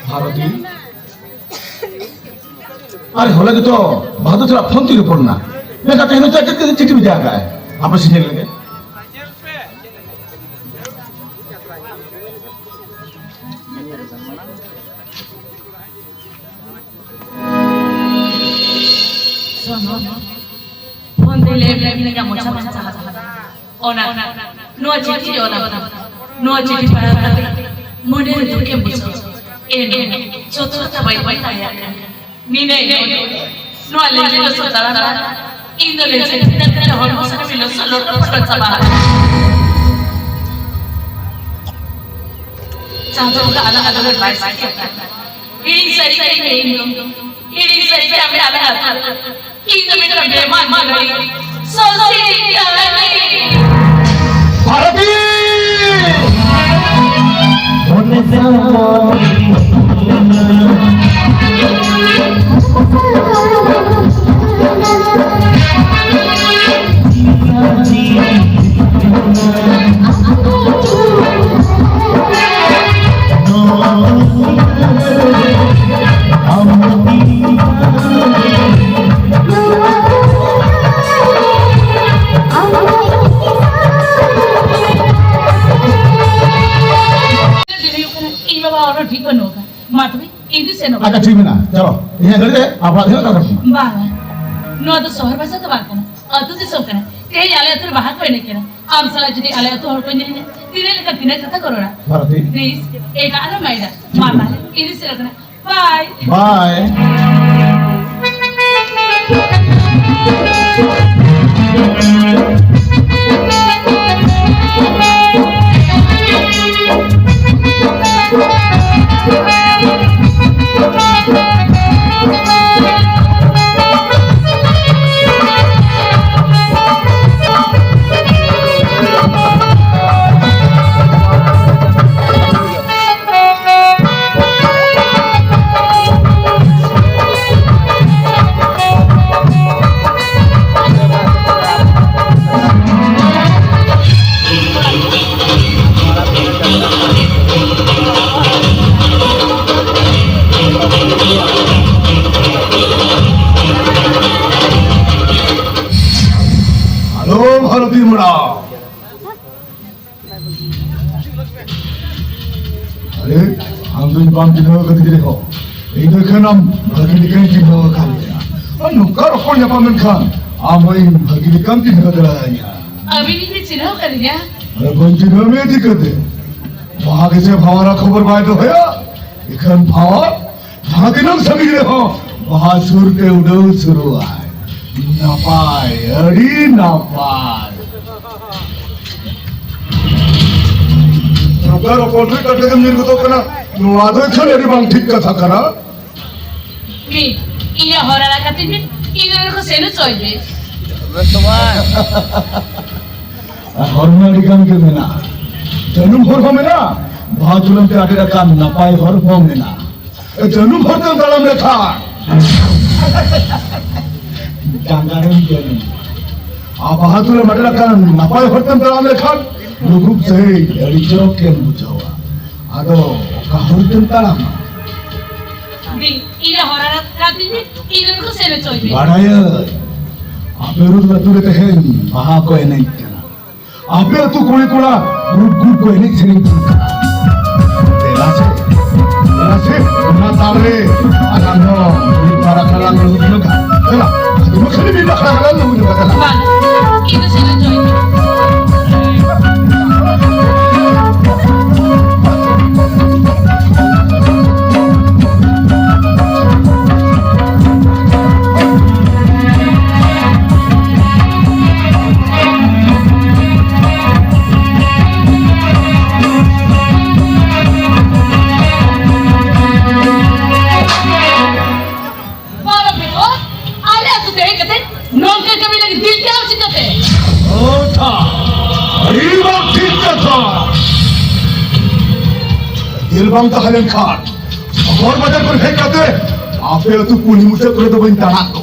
भारती अरे होला कि तो बहादुर तेरा फोन तीर पड़ना मैं कहते हैं तो चिट्ठी भी जाएगा है आप सीने लगे फोन दे ले का मोचा मोचा ओना नो चिट्ठी ओना नो चिट्ठी पढ़ा करते मुझे तो के बुझो ए छोटा बाई बाई आया नीने नो ले लो सोतारा इंदोनेsia kita tidak hormat sama bilo seluruh perkembangan contoh ke anak-anak berbaik ini sari kami anak-anak kita minta beman lagi sosial Bharti ठीक बनोगा मातवी इधर से नो अच्छा ठीक है ना चलो यहाँ कर दे आप आते हो ना बाहर नो तो शहर भाषा तो बात करना अतु से सब करना कहीं आले तो बाहर कोई नहीं करना आम साला जदी आले तो हर कोई नहीं तीने लेकर तीने कथा करो ना भारती प्लीज एक आना माइडा मारना इधर से रखना बाय बाय भारती मरा अरे हम तो बाम दिन में कभी देखो एक देखे नाम भगी निकल की हो खाली और नुकर कौन या पामन खान आम वही भगी निकल की हो रहा है यार अभी नहीं चिन्ह कर दिया अरे कौन सी घर में दिक्कत है वहाँ कैसे भावना खबर पाए तो है इखन भाव जहाँ के नाम सभी रहो वहाँ सुर के उड़ो शुरू है नापाय अड़ी नापाय नुकर कौन से कटे के मेरे को तो करना नुआदो इखन अड़ी बांग ठीक कथा करा मी इन्हें हराना खातिर भी इन्हें को सेनु चाहिए हरना अड़ी काम के बिना जन्म भर हो मेरा भाजुलम के आटे का नापाय हर हो मेरा जन्म भर तो दालम लेखा jangaran jadi. Apa hatulah mereka kan napai hortam dalam lekhan, lugup saya dari jorok yang bujawa. Ado kahortam dalam. Di, ini orang nanti ni, ini aku seno coy. Badaya, apa urut batu lehen, baha ko enek kena. Apa tu kuri kura, urut ko enek sering kena. Terasa, mana tahu, akan no, di para kalang urut juga. Kena. Ibu kali bila kalah lu juga kalah. Mana? Itu saya join. Ilbang tak halen khat, agor bajar kor phekate, ape tu kuni muse kore to bin tanak to.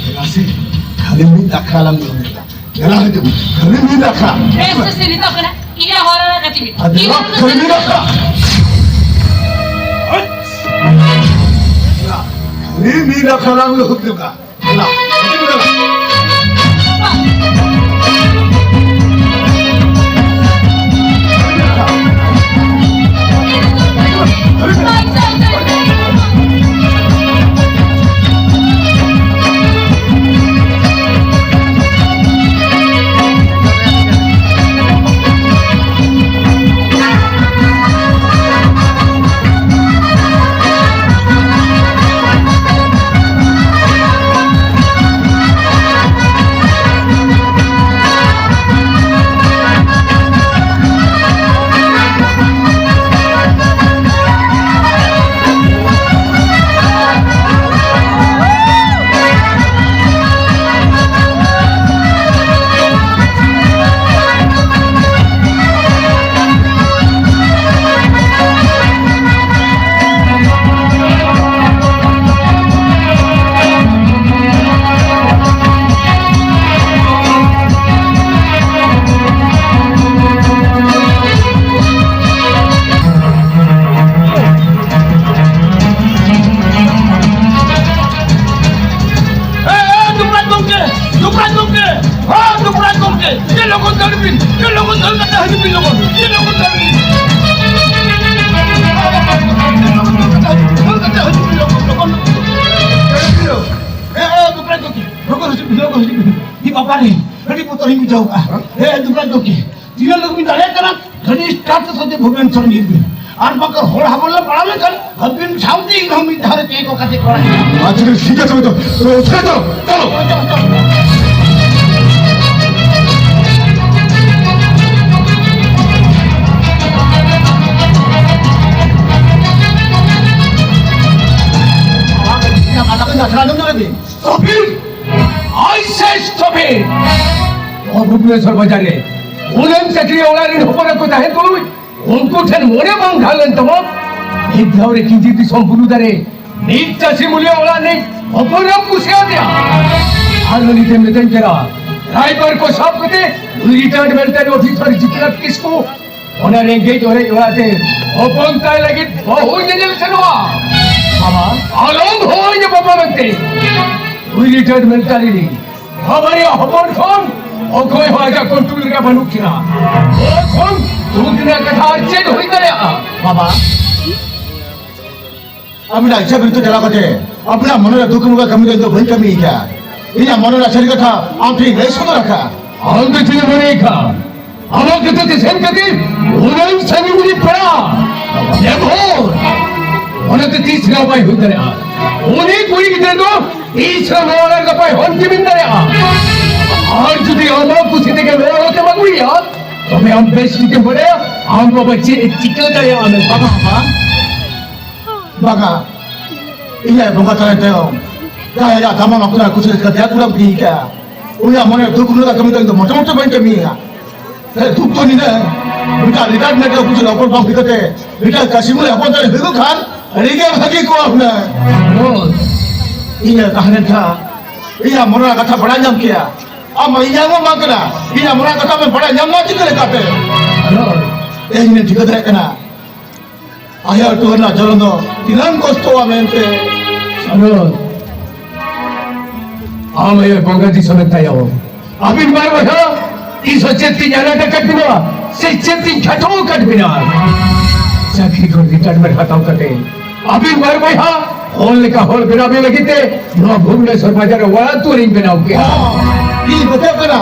Terasi, khali min dakhalam nita. Jala itu, khali min dakha. Ese sini tak kena, ini orang nak kati. Ada, khali min dakha. Meena खराब होते का ला भुवनेश्वर निर्मित और बकर होड़ हमला पड़ा कर हबिन Saudi हम इधर के को कते कोड़ा आज के सीधा चलो तो चलो चलो भुवनेश्वर बाजारे उन्हें चक्री ओलारी होपर को चाहे तो उनको ठन मोरे बांग ढालन तम एक धावरे किंजी ती संपूर्ण दरे नीच चासी मूल्य ओला नहीं होपर कुसिया दिया हारनी ते मेतन करा राइबर को सब कते रिटायर्ड मिलिट्री ऑफिसर जितना किसको ओना एंगेज हो रहे होते ओपन काय लगी बहु जजल चलवा बाबा आलम हो ये बाबा बनते रिटायर्ड मिलिट्री हमारे होपर कौन ओ कोई होगा कंट्रोल का बनू किना ओ कौन दूसरे कथा चेंज होई करे बाबा अपना इच्छा बिरतो चला कते अपना मनरा दुख मुगा कमी तो भई कमी क्या इना मनरा शरीर कथा आप ठीक नहीं सुन रखा हम तो चीज बने का हम कते ते सेन कते उन्हें सनी मुझे पड़ा देखो उन्हें तो तीसरा भाई होई करे उन्हें कोई किते तो तीसरा नोरा का भाई होन के बिंदरे और যদি আমার খুশি থেকে বের হতে পারবি তবে আমি বেশ কিছু বলে আমরা বলছি চিকেন দাঁড়িয়ে আমি বাবা বাবা ইয়া বাবা তারা দেও কায়া দামা আপনার খুশি থেকে দেয়া পুরো বিকা ওয়া মনে দুঃখ না কমি তো মোটামুটি বাইন কমি দুঃখ তো নিনা উনকা রিটার্ড না কেউ কিছু অপর বাম দিতে রিটার্ড কাশিমুলে আপন তারে হিগু খান রিগে ভাগি কো আপনা ইয়া কাহানে থা ইয়া মরা কথা বড়া নাম কিয়া अब महीना में मांगना ये हमारा कथा में बड़ा जम्मा चिकरे काटे हेलो ये ने ठीक है कना आया तो ना जरनो तिरन कष्टो आमेंते हेलो हम ये बंगाजी समझता हो अभी बार बता इस चेती जाना का कट बिना से चेती घटो कट बिना चाकरी को रिटायर्ड में खत्म करते अभी बार बता होल का होल बिना भी लगते नो भुवनेश्वर बाजार वाला तो रिंग बनाओ क्या ये बता करा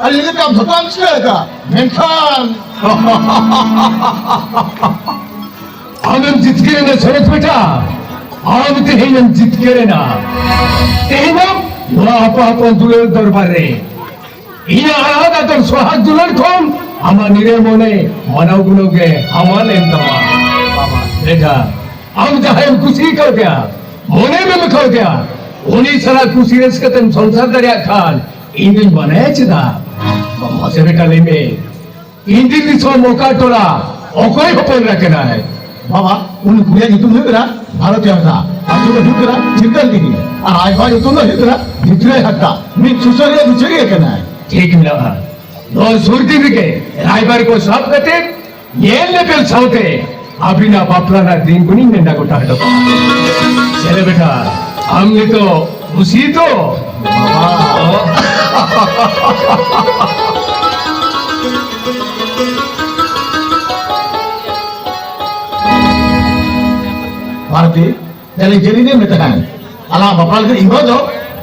अरे ये काम भगवान से का मेंखान आनंद जित के ना सरत बेटा आम ते ही नम जित के ना ते ना वो आपा दुलर दरबार रे इना आदा तो सुहाग दुलर कौन आमा निरे मोने मानव गुनोगे हमारे तमा बाबा बेटा हम चाहे खुशी कर दिया मोने में कर दिया उन्हीं सारा खुशी रस के तुम संसार दरिया खान इंदिन बनाए चिदा मसे बेटा ले में इंदिन दिसो मौका टोला ओकोई होपन रखना है बाबा उन गुया जी तुम हेकरा भारत यात्रा आज तो हेकरा चिंतन दी और आज भाई तुम हेकरा जितने हत्ता मी सुसरे बिचरी केना है ठीक मिला नो सुरती के रायबार को सब कहते ये लेवल साउते अभी ना बापला ना दिन गुनी में ना गोटा है चले बेटा আপনি তো খুশি তো भारती त्याला जेरीने मिळत आहे आला बापाला इगो जो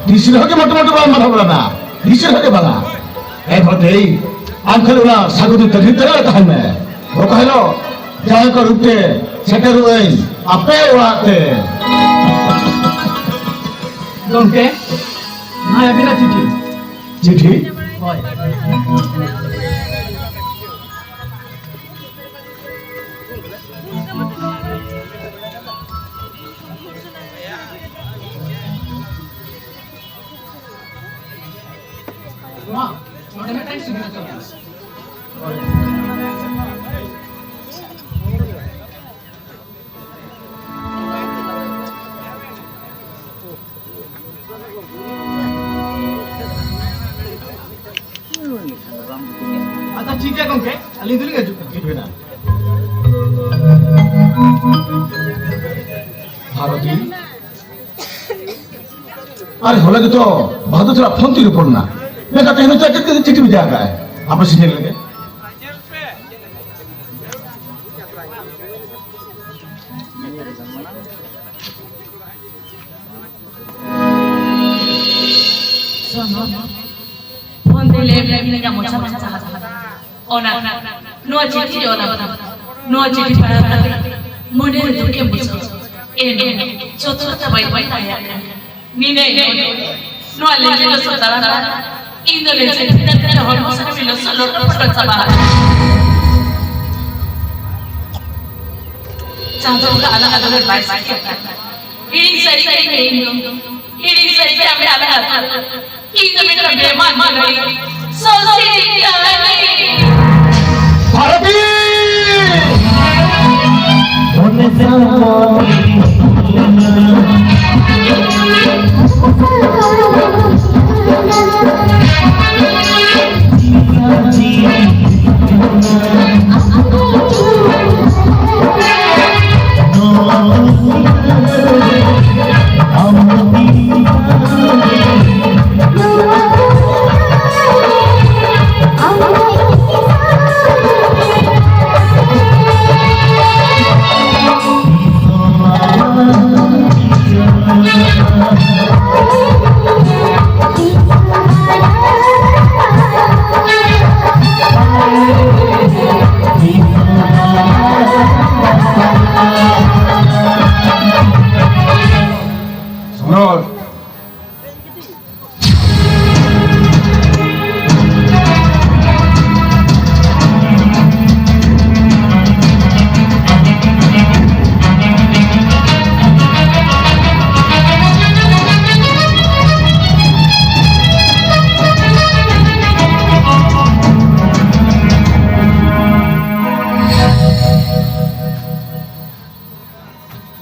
दिसर होके मोठे बाल माथा बोला ना दिसर होके बाला ए भरते आम खाली ना सागुदी तकलीफ तरह कहां में वो कहलो जाए को रुकते सेटर हुए आपे उड़ाते গমকে না বিনা চিঠি चिट्ठी আচ্ছা ঠিক আছে গমকে আলি দিলি গেছো चिट्ठी ना भारती अरे होला तो बहादुर तेरा फोन तेरे ऊपर ना मैं कहता हूँ तो चिट्ठी भी जाएगा आप सीने लगे ফোন দিলে বিনা মোছা মোছা ওনা নোয়া চিঠি ওনা নোয়া চিঠি পাঠাতে মনের দুঃখে বুঝো এনে চতুর্থ বাই বাই তায়া নিনে নোয়া লেজে সতারা ইন্দো লেজে ফিটা হল মশা মিলো সলো টপট সাবা চাঁদো আলা আলা by Sai হিড়ি Sai Sai Indo হিড়ি সাই সাই আমি আলা আলা ইন্দো মিটা বেমান মানাই সোসি আলাই भारती Sonor.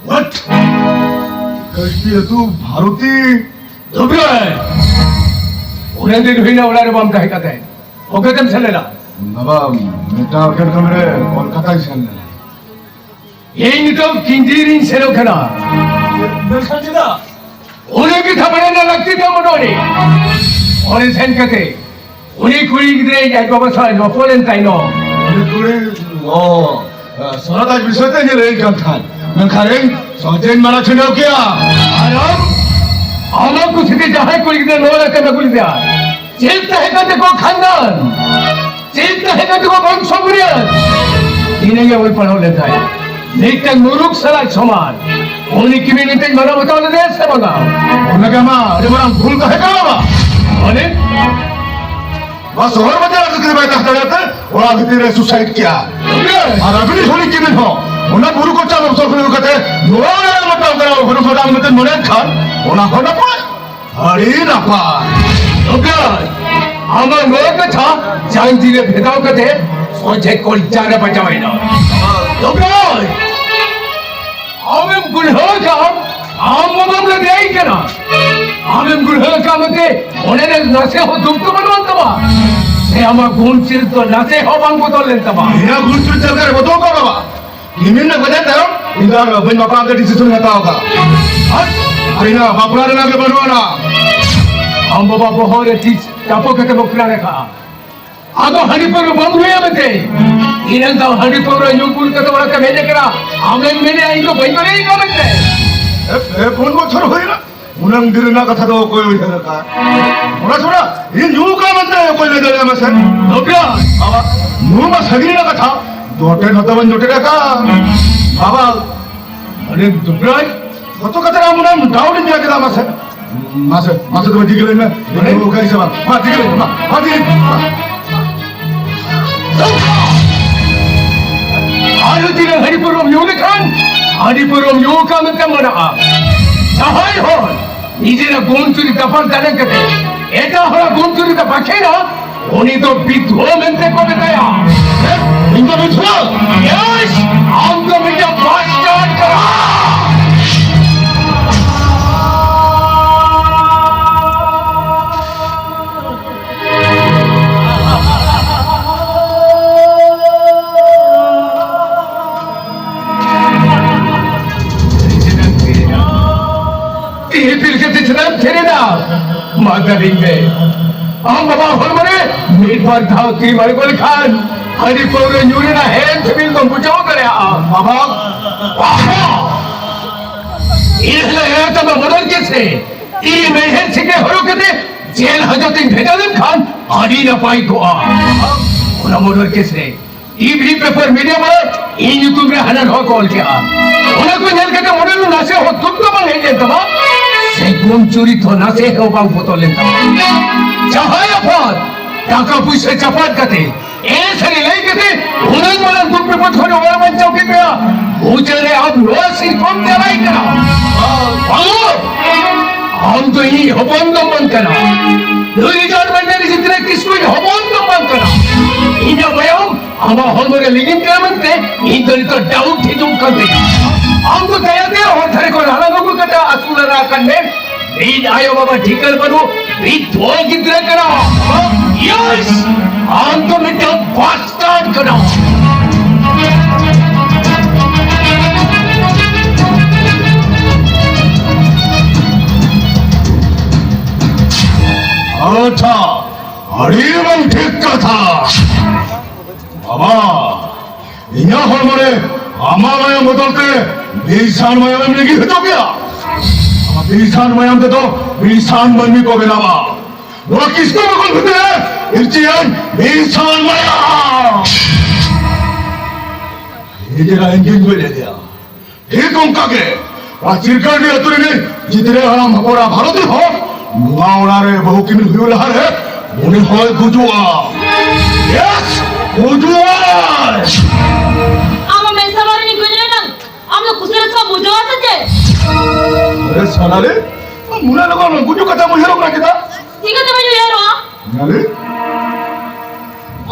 What? कश्ती है तू भारती उन्हें दिन हुई ना उड़ा रे बम कहे कहते हैं ओके तुम चलेला बाबा मेटा के कमरे कोलकाता ही चलने এই নিতো কিঞ্জিরিন সেরোখানা देखा উনি কি থামনে না লাগতি তো মনে ওরে সেন কতে উনি কুড়ি গিরে যাই ব্যবসায় নপলেন তাই ন कुड़ी ओ सरादा विषय ते ये रे गंथान मैं खारे सौजेन मारा छनो क्या আরাম আমার কুছিতে যাহাই কুড়ি গিরে নো রাখে না কুড়ি দেয়া চিন্তা হে কতে কো খানদান চিন্তা হে কতে কো বংশ বুড়িয়া দিনে গিয়ে ওই পড়ালে তাই নেকটা মুরুক সারা সমান উনি কি মিনিটে মানা বতালে দে সে বলা उन्हें मा अरे बड़ा भूल का है क्या बाबा মানে बस और बजा जिक्र में कहता रहता और आगे तेरे सुसाइड किया और अभी थोड़ी किमिन हो उन्हें गुरु को चालू तो फिर कहते नोरा वाला मतलब करा गुरु को नाम मतलब नोरे खान उन्हें होना पाए हरी ना पाए ওকে আমার মেয়ে কথা জান দিলে ভেদাও কতে সোজে কোল চারে বাজাবে না ওকে আমি গুলহ কাম আম মামলা দেই কেন আমি গুলহ কামতে ওনের নাসে হো দুটো বানতবা সে আমার গুণ চির তো নাসে হো বাঙ্গো তোলেন তবা मेरा गुरु चल कर बताओ का बाबा किमिन ने बजा था इधर बिन बापा का डिसीजन लेता होगा Ay na, baplare na ke banwana. Ang baba bohore tis tapo kete boklare ka. Ago hanipur bom huye mate. Inan daw hanipur yung kul kete wala ka bheje kara. Amen mene aino bhaikore ka mate. কোন বছর হইল মুনাঙ্গির না কথা তো কই হইল কা ওরা ছোড়া ইন ইউ কা মতে কইলে দেলে আমাসে নবিয়া বাবা নু মা সগিরি না কথা দোটে নতবন দোটে কা বাবা আরে দুবরাই কত কথা আমরা ডাউট দিয়া গেল আমাসে মাসে মাসে তো দিগলে না ও কাইছে মা দিগলে মা দিগলে Ayo tidak haripurum yuk kan? Haripurum yuk kami temana. Sahai hon. Ijera goncuri dapar dalam kete. Eta hora goncuri dapat kena. Oni to bidho mente ko betaya. Inga bidho? Yes. Angga minta bastard kara. Madaringge. Ang baba hormone midbar thao ki margol khan. Hari pore nyure na hen sibil ko buchao kare a. Baba. Isle hai to modal kaise. I meher sike horo kete jail hajatin bhejalem khan ari na pai ko a. Ona modal kaise. TV paper media में इन YouTube में हनन हो call किया उन्हें कोई जल के model ना से हो तुम तो बंग है तबा से गुम चोरी तो ना से हो बांग फोटो लेता चाहे अफाद टाका पैसे चपाट करते ऐसे नहीं कहते उन्हें वाला तुम पे पथ होने वाला बच्चों के पे उचरे आप रोज सिर कम चलाई करा हम तो ही हबंद मन करा लोग जान बनने की जितने किसको हबंद मन करा इन्हें बयां हम हमारे लिंग क्या बनते इन दोनों तो डाउट ही तुम कर देगा हमको दया दे और धरे को लाला लोगों का टा असुर रा करने रीड आयो बाबा ठीकर बनो रीड दो कितने करा यस हम तो मिट्टा बास्टार्ड करा अच्छा अरे बंग ठीक कथा बाबा यहाँ हमारे हमारे बदलते बीसान मयाम में की तो क्या बीसान मयाम तो बीसान बनने को बिलावा वो किसको बकल करते हैं इर्चियन बीसान मयाम ये जरा इंजन को ले दिया ठीक उनका के चिरकर ने अतुरे ने जितने हम हमारा भारत हो नुआवना रे बहु की मिल हुई लहर है उन्हें हो गुजुआ यस गुजुआ आमा मैं सवारी नहीं गुजरे ना हम लोग कुछ रस्ता बुझवा सकते अरे सोनाली मुना लगा ना गुजु कथा मुझे रोक रखा था ठीक है तो मैं जो यार वहाँ नाली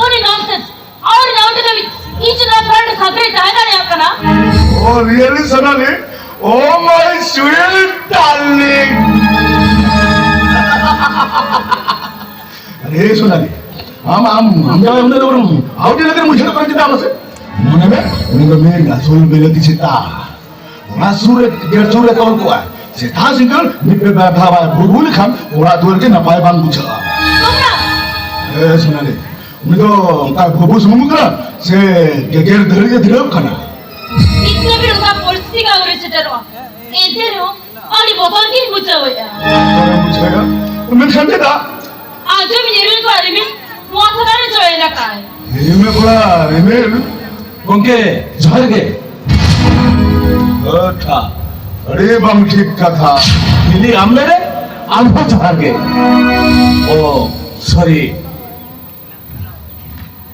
और नॉनसेंस और डाउट कभी ईच ना फ्रेंड सबरे जाएगा नहीं आपका ना oh really Sonali oh my sweet darling अरे सोनाली हम जाए उन्हें लोग आउट लेकर मुझे तो करके दाम से मुने में उन्हें में गासोल बेलती चिता उन्हें सूर्य डेढ़ सूर्य कौन को है सेठा सिंगल निपे भावा भूल खाम उड़ा दूर के नपाए बांग बुझा ए सोनाली उन्हें तो का भूबू समुद्र से गेर धरे के धरे खाना इतने भी उनका परिस्थिति का उरे चटरवा ऐसे रो और ये बोतल की बुझा हुआ है बुझेगा मैं समझे था आज जो मेरे को रिमिल मुआसरा ने जो है ना काय रिमिल बोला रिमिल उनके झड़ गए अच्छा अरे बम ठीक कथा दिल्ली आम मेरे आम को झड़ गए ओ सॉरी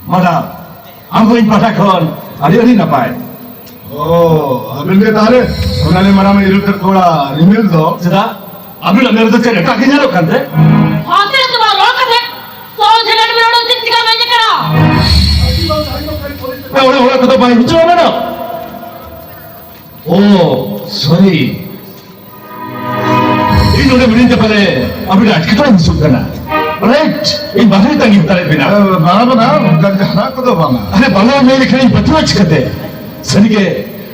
मदा हमको इन पता कौन अरे अरे ना पाए ओ अबिल के तारे सोनाली मरा में इरुतर थोड़ा रिमिल दो जरा अभी मेरे तो चले टाके जा लो कंधे हाथे तो बाल रोक दे तो झगड़ में रोड जित का मैंने करा ओरे ओरे तो भाई बिचो में ना ओ सॉरी इन्होंने बिलिंग के पहले अभी रात कितना मिसूक करना राइट इन बाहर तंगी होता है बिना बाबा बना गंजना को तो बांगा अरे बांगा में लिखने बतवा चिकते सनी के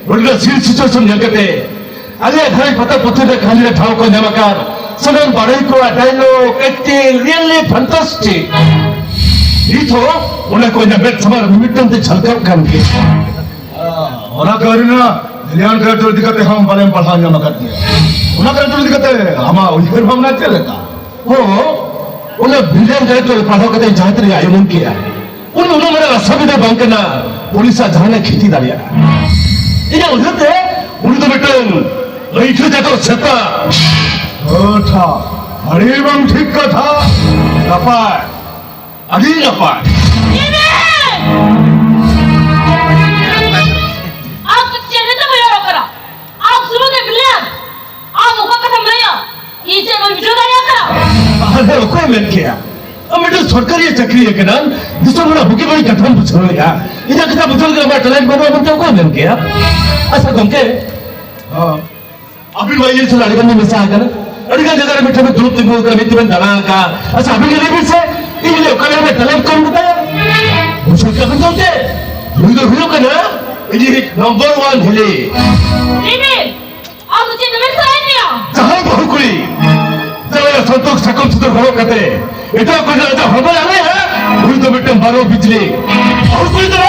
रोड का सील सिचुएशन जगते Ada hari patah putih dah kali dah tahu kau namakan. Senang barai ko dialog, acting, really fantastic. Itu, orang kau nak bet sama mimitan tu cakap kan ke. orang karena ध्यान कर तो दिक्कत हम बड़े पढ़ाने मगर दिया उन्हें कर तो दिक्कत हम उधर हम ना चले का वो उन्हें बिलियन करे तो पढ़ाओ कहते जहाँ तेरे आयोजन किया उन्होंने मेरा रास्ता बैंक ना पुलिस जहाँ ने खेती डालिया ये उधर थे उन्हें तो बेटे वही क्यों जाता छत्ता था अरे बम ठीक का था नपाय अभी नपाय आप चेहरे तो भैया करा आप शुरू के बिलियन आप मुका खत्म भैया ये चैनल वीडियो डालिया करा अरे कोई मन किया अब मेरे सरकारी चाकरी है क्या जिसमें मेरा बुके बड़ी कथन पूछ रहा है इधर कितना बुझल कर मैं टैलेंट बनो बनते कोई मन किया ऐसा कौन के अभी वही ये चला अड़गन में से आकर अड़गन जगह मिठे में धूप दिखो कर मिट्टी में दला का अच्छा अभी के लिए से इसलिए कल में टैलेंट कौन बताया मुझे क्या बताते हीरो का ना ये नंबर 1 हिले रीबी आप मुझे नंबर से आए नहीं जहां बहुकुली जब संतोष सकल सुधर हो कहते इतना कुछ ना हमारे आने हैं उन तो बेटे मारो बिजली और कोई तो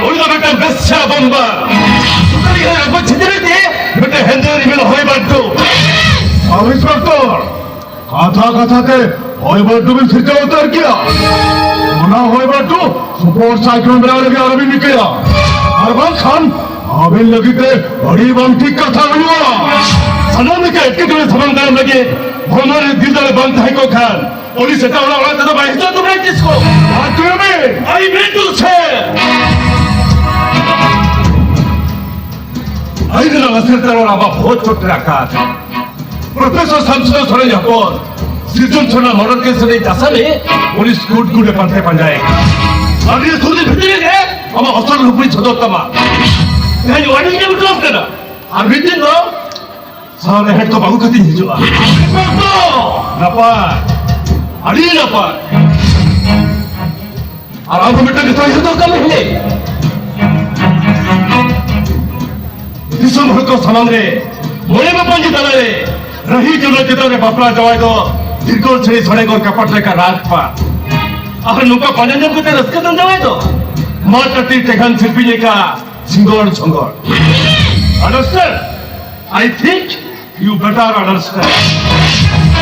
उन तो बेटे बेस्या बम्बा सुधर ये अब छिदरे थे बेटे हेंद्री में होई बाटू अब इंस्पेक्टर कथा के होई बाटू में फिर क्या उतर किया ना होई बाटू सपोर्ट साइक्लोन बना लगे और भी निकला अरबान खान अभी लगी थे बड़ी बम ठीक कथा हुआ सनम के एक के समंदर लगे हमारे दिल दल बंद है को खान पुलिस से टावला वाला तो भाई तो तुमने किसको बात में आई बेटू से आई ना वसंत वाला बहुत छोट रखा प्रोफेसर शामसुंदर सोरेन यापोर सृजन सोना मर्डर केस में दशा में पुलिस गुड गुड पंथे पंजाए और ये सूर्य भीतर है हम असल रूप में छदोत्तमा नहीं वार्निंग के मतलब करना और भीतर नो सारे हेड को बाहु कती हिजुआ नपाय अड़ी नपाय और आप बेटा कितना ही तो कम है दिसम को समांगे मोरे में पंजी दलाले रही जुलो जितने बापला जवाई दो दिलकोल छड़ी छड़े को कपट लेकर रात पा और नुका पंजन को तेरे रस्के दन जवाई दो मार टटी टेकन शिल्पी का Singur छंगोर understand I think you better understand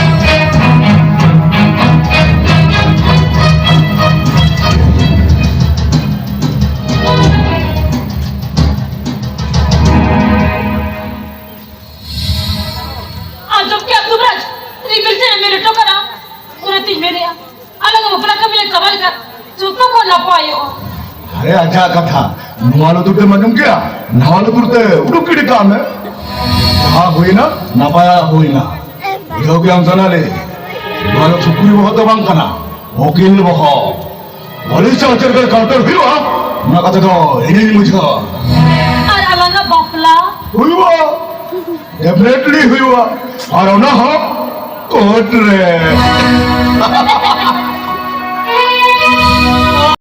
अरे अच्छा कथा नुआलो दुटे मजम क्या नवालो दुटे उड़ुकिड़ी काम है हाँ हुई ना नपाया हुई ना इधर भी हम सुना ले नुआलो सुकुरी बहुत तो बांग करना वकील बहुत पुलिस से उतर कर काउंटर हुआ ना कहते तो इन्हीं मुझे और अलंगा बफला हुआ डेफिनेटली हुआ और ना हो कोट रे